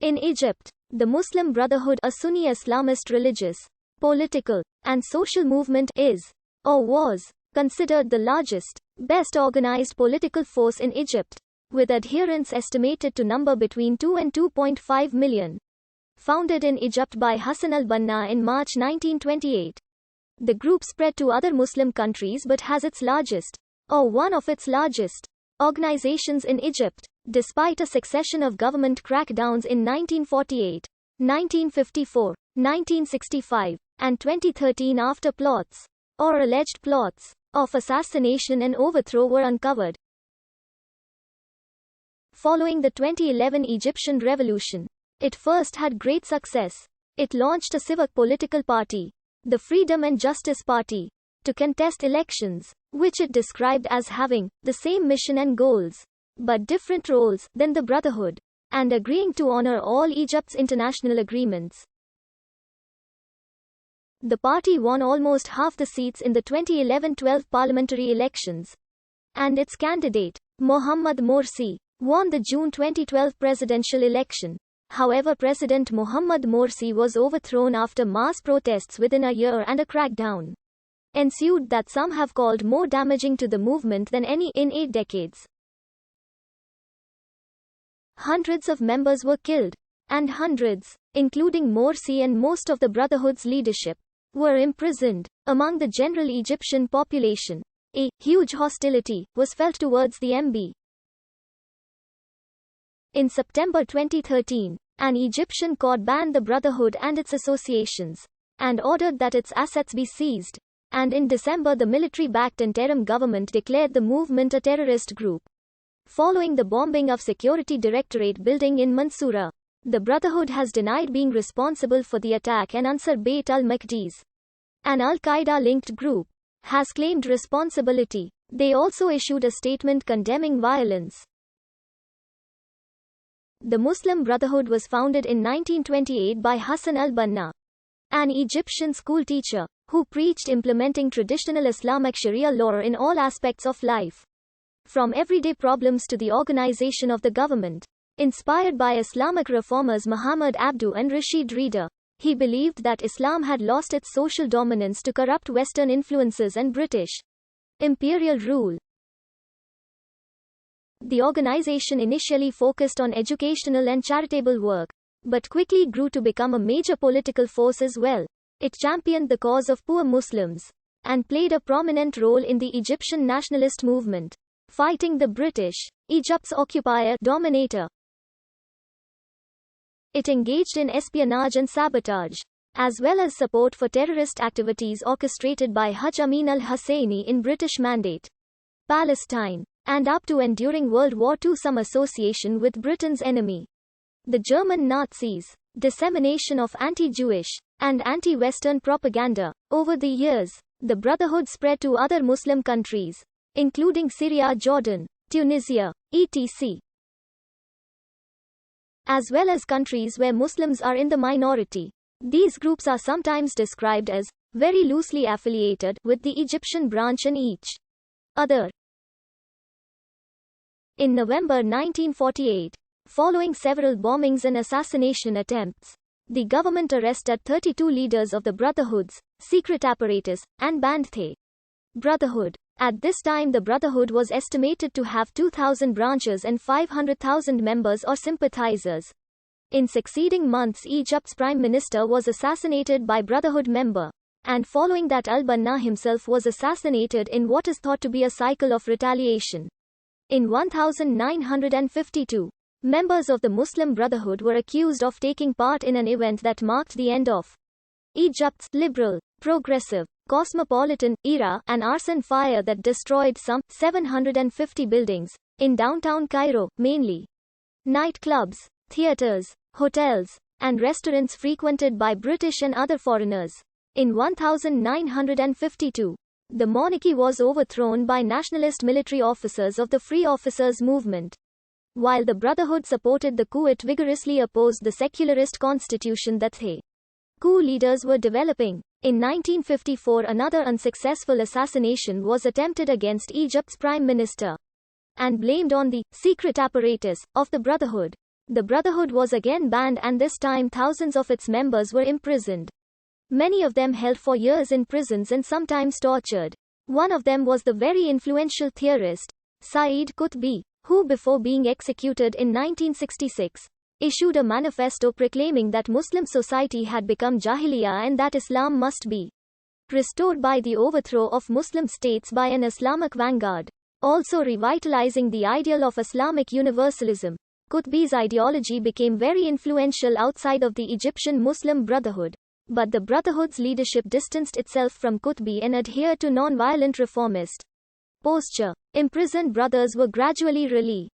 In Egypt, the Muslim Brotherhood, a Sunni Islamist religious, political, and social movement, is, or was, considered the largest, best organized political force in Egypt, with adherents estimated to number between 2 and 2.5 million. Founded in Egypt by Hassan al-Banna in March 1928. The group spread to other Muslim countries but has its largest, or one of its largest, organizations in Egypt, despite a succession of government crackdowns in 1948, 1954, 1965, and 2013 after plots, or alleged plots, of assassination and overthrow were uncovered. Following the 2011 Egyptian revolution, it first had great success. It launched a civic political party, the Freedom and Justice Party, to contest elections, which it described as having the same mission and goals, but different roles than the Brotherhood, and agreeing to honor all Egypt's international agreements. The party won almost half the seats in the 2011-12 parliamentary elections, and its candidate, Mohammad Morsi, won the June 2012 presidential election. However, President Mohammad Morsi was overthrown after mass protests within a year and a crackdown ensued that some have called more damaging to the movement than any in 8 decades. Hundreds of members were killed, and hundreds, including Morsi and most of the Brotherhood's leadership, were imprisoned. Among the general Egyptian population, a huge hostility was felt towards the MB. In September 2013, an Egyptian court banned the Brotherhood and its associations, and ordered that its assets be seized. And in December, the military-backed interim government declared the movement a terrorist group. Following the bombing of Security Directorate building in Mansoura, the Brotherhood has denied being responsible for the attack, and Ansar Bayt al-Maqdis, an al-Qaeda-linked group, has claimed responsibility. They also issued a statement condemning violence. The Muslim Brotherhood was founded in 1928 by Hassan al-Banna, an Egyptian school teacher, who preached implementing traditional Islamic Sharia law in all aspects of life, from everyday problems to the organization of the government. Inspired by Islamic reformers Muhammad Abduh and Rashid Rida, he believed that Islam had lost its social dominance to corrupt Western influences and British imperial rule. The organization initially focused on educational and charitable work, but quickly grew to become a major political force as well. It championed the cause of poor Muslims, and played a prominent role in the Egyptian nationalist movement, fighting the British, Egypt's occupier-dominator. It engaged in espionage and sabotage, as well as support for terrorist activities orchestrated by Haj Amin al-Husseini in British Mandate Palestine, and up to and during World War II some association with Britain's enemy, the German Nazis. Dissemination of anti-Jewish and anti-Western propaganda. Over the years, the Brotherhood spread to other Muslim countries, including Syria, Jordan, Tunisia, etc., as well as countries where Muslims are in the minority. These groups are sometimes described as very loosely affiliated with the Egyptian branch and each other. In November 1948, following several bombings and assassination attempts, the government arrested 32 leaders of the Brotherhood's secret apparatus, and banned the Brotherhood. At this time, the Brotherhood was estimated to have 2,000 branches and 500,000 members or sympathizers. In succeeding months, Egypt's prime minister was assassinated by Brotherhood member, and following that al-Banna himself was assassinated in what is thought to be a cycle of retaliation. In 1952, members of the Muslim Brotherhood were accused of taking part in an event that marked the end of Egypt's liberal, progressive, cosmopolitan era, an arson fire that destroyed some 750 buildings in downtown Cairo, mainly nightclubs, theaters, hotels, and restaurants frequented by British and other foreigners. In 1952, the monarchy was overthrown by nationalist military officers of the Free Officers Movement. While the Brotherhood supported the coup, it vigorously opposed the secularist constitution that the coup leaders were developing. In 1954, another unsuccessful assassination was attempted against Egypt's prime minister, and blamed on the secret apparatus of the Brotherhood. The Brotherhood was again banned, and this time thousands of its members were imprisoned. Many of them held for years in prisons and sometimes tortured. One of them was the very influential theorist, Saeed Qutb, who before being executed in 1966, issued a manifesto proclaiming that Muslim society had become Jahiliyyah and that Islam must be restored by the overthrow of Muslim states by an Islamic vanguard, also revitalizing the ideal of Islamic universalism. Qutb's ideology became very influential outside of the Egyptian Muslim Brotherhood. But the Brotherhood's leadership distanced itself from Qutb and adhered to non-violent reformist posture. Imprisoned brothers were gradually released.